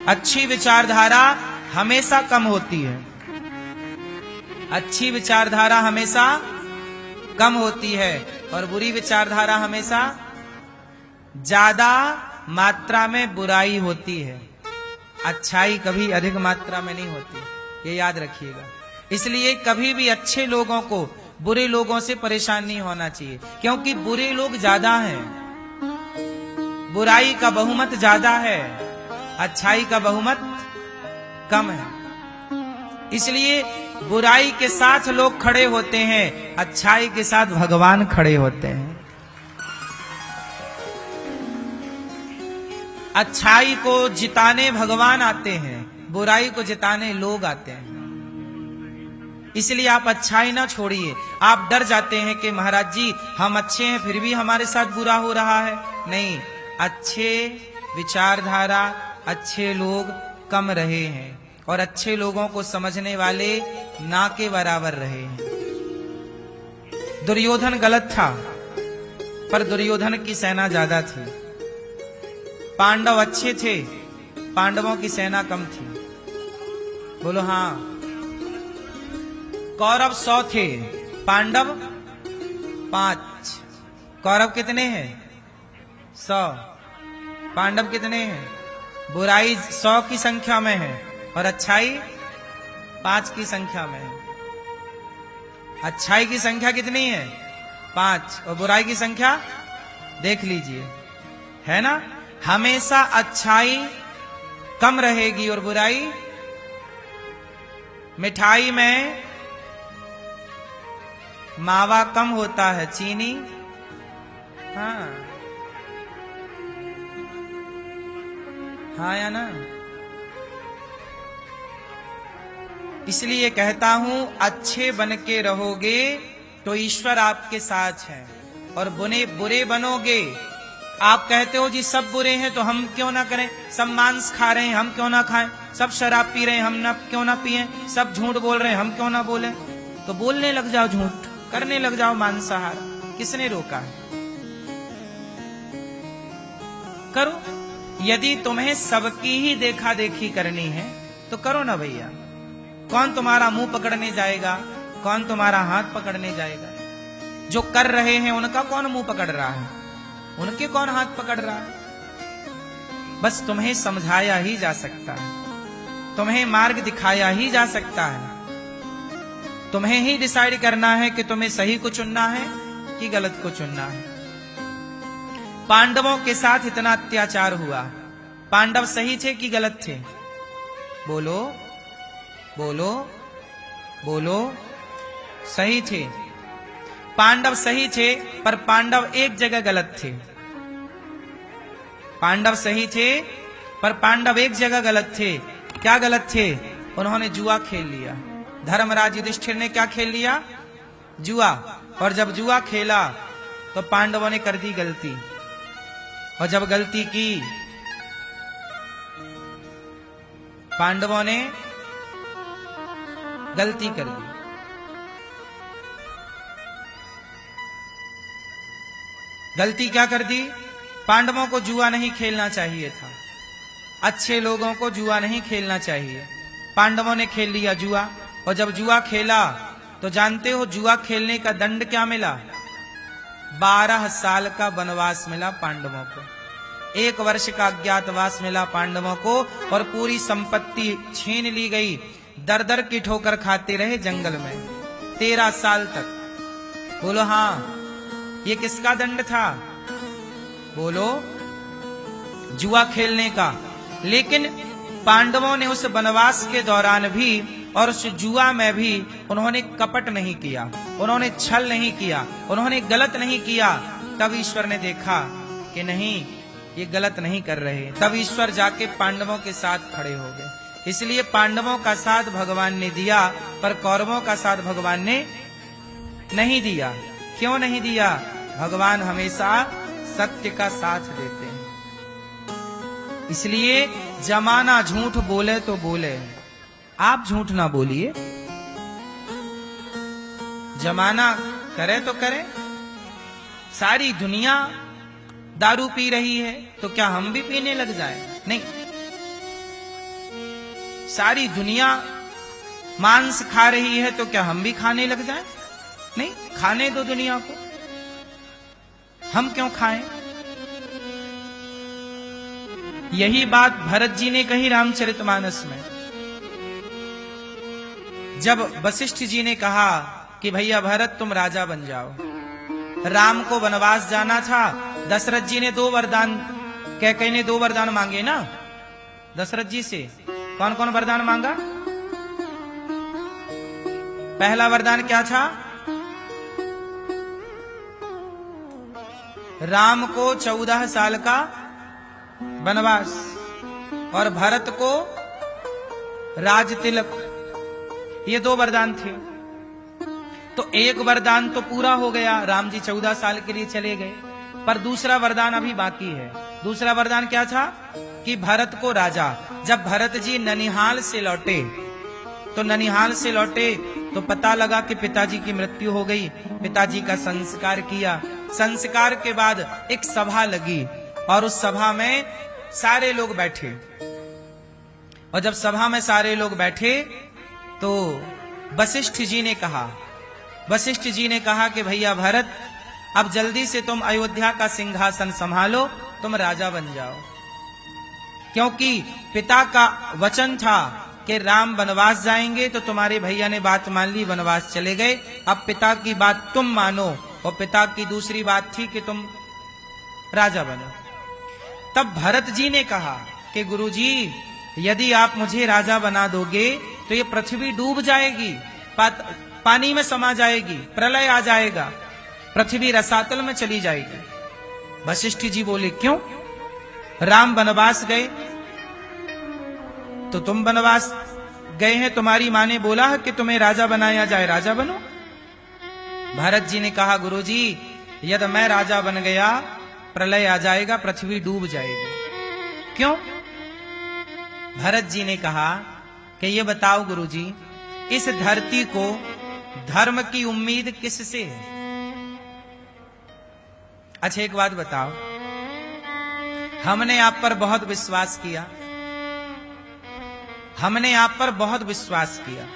अच्छी विचारधारा हमेशा कम होती है। अच्छी विचारधारा हमेशा कम होती है और बुरी विचारधारा हमेशा ज्यादा मात्रा में बुराई होती है। अच्छाई कभी अधिक मात्रा में नहीं होती, ये याद रखिएगा। इसलिए कभी भी अच्छे लोगों को बुरे लोगों से परेशान नहीं होना चाहिए, क्योंकि बुरे लोग ज्यादा हैं, बुराई का बहुमत ज्यादा है, अच्छाई का बहुमत कम है। इसलिए बुराई के साथ लोग खड़े होते हैं, अच्छाई के साथ भगवान खड़े होते हैं। अच्छाई को जिताने भगवान आते हैं, बुराई को जिताने लोग आते हैं। इसलिए आप अच्छाई ना छोड़िए। आप डर जाते हैं कि महाराज जी हम अच्छे हैं फिर भी हमारे साथ बुरा हो रहा है। नहीं, अच्छे विचारधारा, अच्छे लोग कम रहे हैं और अच्छे लोगों को समझने वाले ना के बराबर रहे हैं। दुर्योधन गलत था, पर दुर्योधन की सेना ज्यादा थी। पांडव अच्छे थे, पांडवों की सेना कम थी। बोलो हाँ। कौरव 100 थे, पांडव 5। कौरव कितने हैं? 100। पांडव कितने हैं? बुराई 100 की संख्या में है और अच्छाई 5 की संख्या में है। अच्छाई की संख्या कितनी है? 5 और बुराई की संख्या देख लीजिए, है ना। हमेशा अच्छाई कम रहेगी और बुराई। मिठाई में मावा कम होता है, चीनी हाँ हाँ या ना। इसलिए कहता हूं अच्छे बन के रहोगे तो ईश्वर आपके साथ है, और बुरे बनोगे। आप कहते हो जी सब बुरे हैं तो हम क्यों ना करें, सब मांस खा रहे हैं हम क्यों ना खाएं, सब शराब पी रहे हैं हम ना क्यों ना पिएं, सब झूठ बोल रहे हैं हम क्यों ना बोलें। तो बोलने लग जाओ झूठ, करने लग जाओ मांसाहार। किसने रोका है? करो। यदि तुम्हें सबकी ही देखा देखी करनी है तो करो ना भैया। कौन तुम्हारा मुंह पकड़ने जाएगा, कौन तुम्हारा हाथ पकड़ने जाएगा? जो कर रहे हैं उनका कौन मुंह पकड़ रहा है, उनके कौन हाथ पकड़ रहा है? बस तुम्हें समझाया ही जा सकता है, तुम्हें मार्ग दिखाया ही जा सकता है। तुम्हें ही डिसाइड करना है कि तुम्हें सही को चुनना है कि गलत को चुनना है। पांडवों के साथ इतना अत्याचार हुआ, पांडव सही थे कि गलत थे? बोलो बोलो बोलो। सही थे। पांडव सही थे, पर पांडव एक जगह गलत थे। पांडव सही थे पर पांडव एक जगह गलत थे। क्या गलत थे? उन्होंने जुआ खेल लिया। धर्मराज युधिष्ठिर ने क्या खेल लिया? जुआ। और जब जुआ खेला तो पांडवों ने कर दी गलती, और जब गलती की पांडवों ने गलती कर दी। गलती क्या कर दी? पांडवों को जुआ नहीं खेलना चाहिए था, अच्छे लोगों को जुआ नहीं खेलना चाहिए। पांडवों ने खेल लिया जुआ, और जब जुआ खेला तो जानते हो जुआ खेलने का दंड क्या मिला? 12 साल का वनवास मिला पांडवों को, 1 वर्ष का अज्ञातवास मिला पांडवों को, और पूरी संपत्ति छीन ली गई। दर दर की ठोकर खाते रहे जंगल में 13 साल तक। बोलो हाँ, ये किसका दंड था? बोलो, जुआ खेलने का। लेकिन पांडवों ने उस वनवास के दौरान भी और उस जुआ में भी उन्होंने कपट नहीं किया, उन्होंने छल नहीं किया, उन्होंने गलत नहीं किया। तब ईश्वर ने देखा कि नहीं, ये गलत नहीं कर रहे। तब ईश्वर जाके पांडवों के साथ खड़े हो गए। इसलिए पांडवों का साथ भगवान ने दिया, पर कौरवों का साथ भगवान ने नहीं दिया। क्यों नहीं दिया? भगवान हमेशा सत्य का साथ देते हैं। इसलिए जमाना झूठ बोले तो बोले, आप झूठ ना बोलिए। जमाना करे तो करे। सारी दुनिया दारू पी रही है तो क्या हम भी पीने लग जाए? नहीं। सारी दुनिया मांस खा रही है तो क्या हम भी खाने लग जाएं? नहीं, खाने दो दुनिया को, हम क्यों खाएं? यही बात भरत जी ने कही रामचरितमानस में। जब वशिष्ठ जी ने कहा कि भैया भरत तुम राजा बन जाओ, राम को वनवास जाना था, दशरथ जी ने 2 वरदान, कैकेयी ने 2 वरदान मांगे ना दशरथ जी से। कौन कौन वरदान मांगा? पहला वरदान क्या था? राम को 14 साल का वनवास और भरत को राज तिलक, ये 2 वरदान थे। तो एक वरदान तो पूरा हो गया, राम जी 14 साल के लिए चले गए, पर दूसरा वरदान अभी बाकी है। दूसरा वरदान क्या था? कि भरत को राजा। जब भरत जी ननिहाल से लौटे तो पता लगा कि पिताजी की मृत्यु हो गई। पिताजी का संस्कार किया, संस्कार के बाद एक सभा लगी और उस सभा में सारे लोग बैठे। और जब सभा में सारे लोग बैठे तो वशिष्ठ जी ने कहा कि भैया भरत, अब जल्दी से तुम अयोध्या का सिंहासन संभालो, तुम राजा बन जाओ। क्योंकि पिता का वचन था कि राम वनवास जाएंगे, तो तुम्हारे भैया ने बात मान ली, वनवास चले गए। अब पिता की बात तुम मानो, और पिता की दूसरी बात थी कि तुम राजा बनो। तब भरत जी ने कहा कि गुरुजी, यदि आप मुझे राजा बना दोगे तो ये पृथ्वी डूब जाएगी, पानी में समा जाएगी, प्रलय आ जाएगा, पृथ्वी रसातल में चली जाएगी। वशिष्ठ जी बोले, क्यों? राम वनवास गए तो तुम वनवास गए हैं, तुम्हारी मां ने बोला है कि तुम्हें राजा बनाया जाए, राजा बनो। भरत जी ने कहा, गुरुजी, यदि मैं राजा बन गया प्रलय आ जाएगा, पृथ्वी डूब जाएगी। क्यों? भरत जी ने कहा कि ये बताओ गुरुजी, इस धरती को धर्म की उम्मीद किससे है? अच्छा एक बात बताओ, हमने आप पर बहुत विश्वास किया,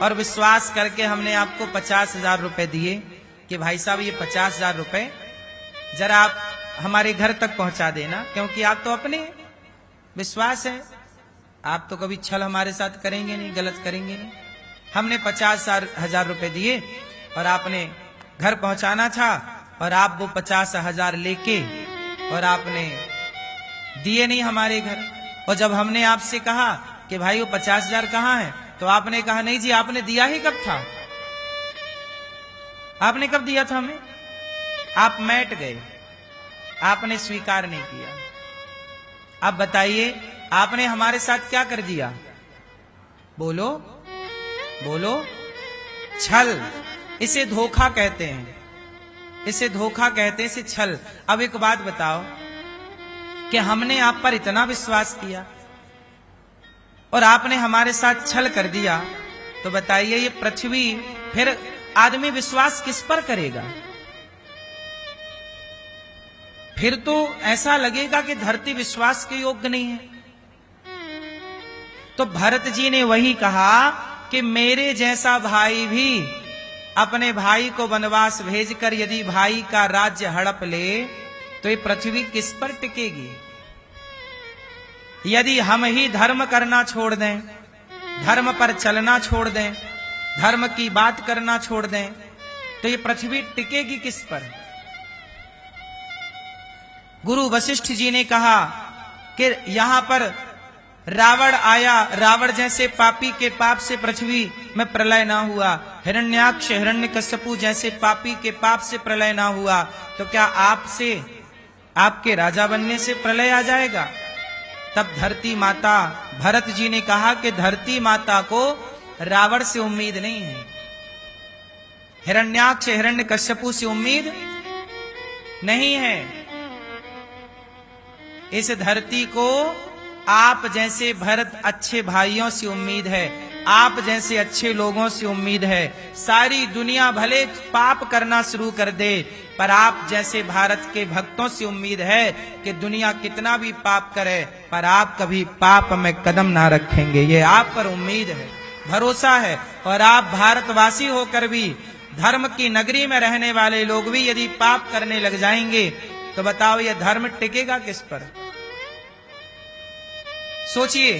और विश्वास करके हमने आपको 50,000 रुपए दिए कि भाई साहब ये 50,000 रुपए जरा आप हमारे घर तक पहुंचा देना, क्योंकि आप तो अपने विश्वास है, आप तो कभी छल हमारे साथ करेंगे नहीं, गलत करेंगे नहीं। हमने 50,000 रुपए दिए और आपने घर पहुंचाना था, और आप वो 50,000 लेके और आपने दिए नहीं हमारे घर। और जब हमने आपसे कहा कि भाई वो 50,000 कहाँ है, तो आपने कहा, नहीं जी, आपने दिया ही कब था? आपने कब दिया था हमें? आप मैट गए, आपने स्वीकार नहीं किया। अब बताइए, आपने हमारे साथ क्या कर दिया? बोलो बोलो। छल, इसे धोखा कहते हैं, इसे छल। अब एक बात बताओ कि हमने आप पर इतना विश्वास किया और आपने हमारे साथ छल कर दिया, तो बताइए ये पृथ्वी, फिर आदमी विश्वास किस पर करेगा? फिर तो ऐसा लगेगा कि धरती विश्वास के योग्य नहीं है। तो भरत जी ने वही कहा कि मेरे जैसा भाई भी अपने भाई को वनवास भेजकर यदि भाई का राज्य हड़प ले तो ये पृथ्वी किस पर टिकेगी? यदि हम ही धर्म करना छोड़ दें, धर्म पर चलना छोड़ दें, धर्म की बात करना छोड़ दें, तो ये पृथ्वी टिकेगी किस पर? गुरु वशिष्ठ जी ने कहा कि यहां पर रावण आया, रावण जैसे पापी के पाप से पृथ्वी में प्रलय ना हुआ, हिरण्याक्ष हिरण्यकश्यपु जैसे पापी के पाप से प्रलय ना हुआ, तो क्या आपसे, आपके राजा बनने से प्रलय आ जाएगा? तब धरती माता, भरत जी ने कहा कि धरती माता को रावण से उम्मीद नहीं है, हिरण्याक्ष हिरण्यकश्यपु से उम्मीद नहीं है। इस धरती को आप जैसे भरत अच्छे भाइयों से उम्मीद है, आप जैसे अच्छे लोगों से उम्मीद है। सारी दुनिया भले पाप करना शुरू कर दे, पर आप जैसे भारत के भक्तों से उम्मीद है कि दुनिया कितना भी पाप करे, पर आप कभी पाप में कदम ना रखेंगे। ये आप पर उम्मीद है, भरोसा है। और आप भारतवासी होकर भी, धर्म की नगरी में रहने वाले लोग भी यदि पाप करने लग जाएंगे तो बताओ ये धर्म टिकेगा किस पर? सोचिए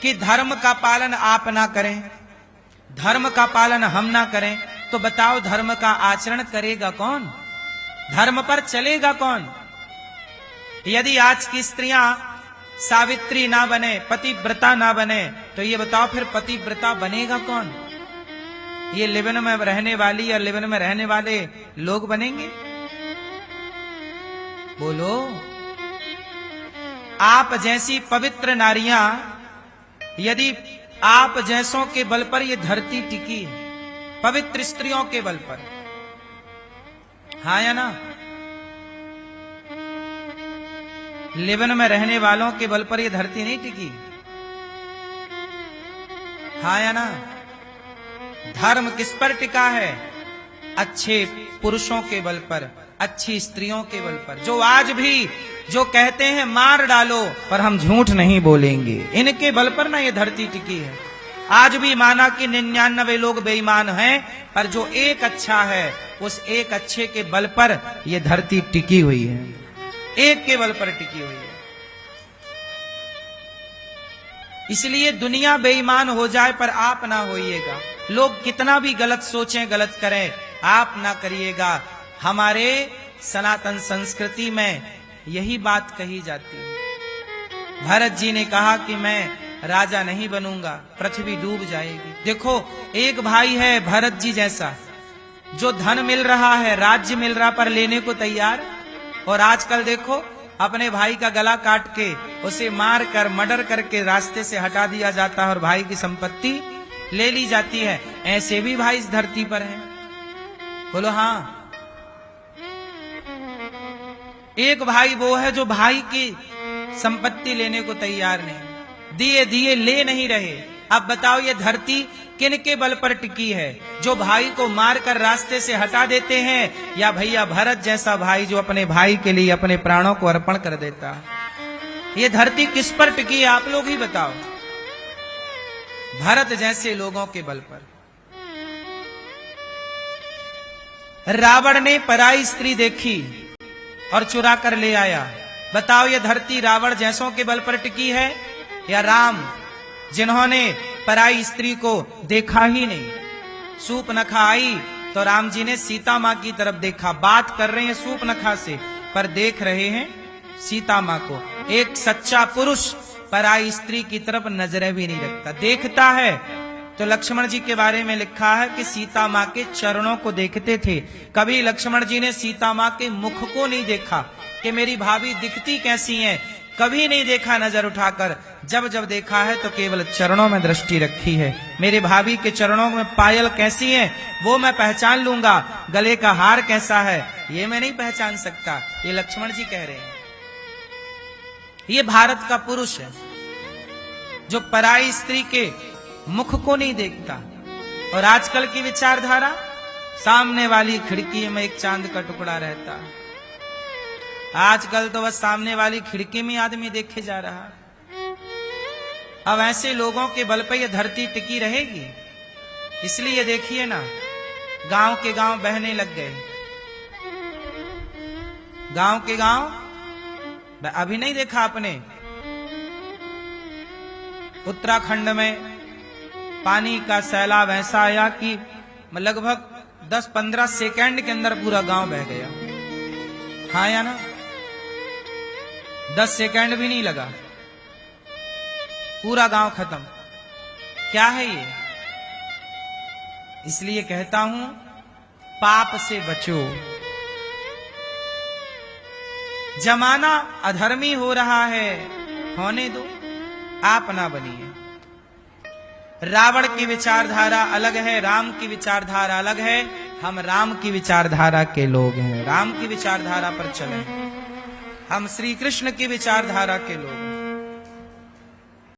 कि धर्म का पालन आप ना करें, धर्म का पालन हम ना करें, तो बताओ धर्म का आचरण करेगा कौन? धर्म पर चलेगा कौन? यदि आज की स्त्रियां सावित्री ना बने, पतिव्रता ना बने, तो ये बताओ फिर पतिव्रता बनेगा कौन? ये लिवन में रहने वाली या लिवन में रहने वाले लोग बनेंगे? बोलो। आप जैसी पवित्र नारियां, यदि आप जैसों के बल पर ये धरती टिकी है, पवित्र स्त्रियों के बल पर, हाँ या ना? लिवन में रहने वालों के बल पर ये धरती नहीं टिकी, हाँ या ना? धर्म किस पर टिका है? अच्छे पुरुषों के बल पर, अच्छी स्त्रियों के बल पर, जो आज भी जो कहते हैं मार डालो पर हम झूठ नहीं बोलेंगे, इनके बल पर ना ये धरती टिकी है। आज भी माना कि 99 लोग बेईमान हैं, पर जो एक अच्छा है उस एक अच्छे के बल पर ये धरती टिकी हुई है, एक के बल पर टिकी हुई है। इसलिए दुनिया बेईमान हो जाए पर आप ना होइएगा। लोग कितना भी गलत सोचें, गलत करें, आप ना करिएगा। हमारे सनातन संस्कृति में यही बात कही जाती है। भरत जी ने कहा कि मैं राजा नहीं बनूंगा, पृथ्वी डूब जाएगी। देखो, एक भाई है भरत जी जैसा, जो धन मिल रहा है, राज्य मिल रहा पर लेने को तैयार। और आजकल देखो, अपने भाई का गला काट के उसे मार कर मर्डर करके रास्ते से हटा दिया जाता है और भाई की संपत्ति ले ली जाती है। ऐसे भी भाई इस धरती पर हैं। बोलो हाँ। एक भाई वो है जो भाई की संपत्ति लेने को तैयार नहीं, दिए दिए ले नहीं रहे। अब बताओ ये धरती किन के बल पर टिकी है? जो भाई को मारकर रास्ते से हटा देते हैं, या भैया भरत जैसा भाई जो अपने भाई के लिए अपने प्राणों को अर्पण कर देता है? ये धरती किस पर टिकी है? आप लोग ही बताओ। भरत जैसे लोगों के बल पर। रावण ने पराई स्त्री देखी और चुरा कर ले आया। बताओ ये धरती रावण जैसों के बल पर टिकी है या राम, जिन्होंने पराई स्त्री को देखा ही नहीं? सूर्पनखा आई तो राम जी ने सीता मां की तरफ देखा। बात कर रहे हैं सूर्पनखा से, पर देख रहे हैं सीता मां को। एक सच्चा पुरुष पराई स्त्री की तरफ नजरें भी नहीं रखता। देखता है तो लक्ष्मण जी के बारे में लिखा है कि सीता मां के चरणों को देखते थे। कभी लक्ष्मण जी ने सीता मां के मुख को नहीं देखा कि मेरी भाभी दिखती कैसी है, कभी नहीं देखा नजर उठाकर। जब जब देखा है तो केवल चरणों में दृष्टि रखी है। मेरे भाभी के चरणों में पायल कैसी है वो मैं पहचान लूंगा, गले का हार कैसा है ये मैं नहीं पहचान सकता। ये लक्ष्मण जी कह रहे हैं। ये भारत का पुरुष है जो पराई स्त्री के मुख को नहीं देखता। और आजकल की विचारधारा, सामने वाली खिड़की में एक चांद का टुकड़ा रहता है। आजकल तो बस सामने वाली खिड़की में आदमी देखे जा रहा है। अब ऐसे लोगों के बल पर यह धरती टिकी रहेगी? इसलिए देखिए ना, गांव के गांव बहने लग गए। गांव के गांव अभी नहीं देखा आपने? उत्तराखंड में पानी का सैलाब ऐसा आया कि लगभग 10-15 सेकंड के अंदर पूरा गांव बह गया। हाँ या ना? 10 सेकंड भी नहीं लगा, पूरा गांव खत्म। क्या है ये? इसलिए कहता हूं, पाप से बचो। जमाना अधर्मी हो रहा है, होने दो, आप ना बनिए। रावण की विचारधारा अलग है, राम की विचारधारा अलग है। हम राम की विचारधारा के लोग हैं, राम की विचारधारा पर चलें। हम श्री कृष्ण की विचारधारा के लोग हैं।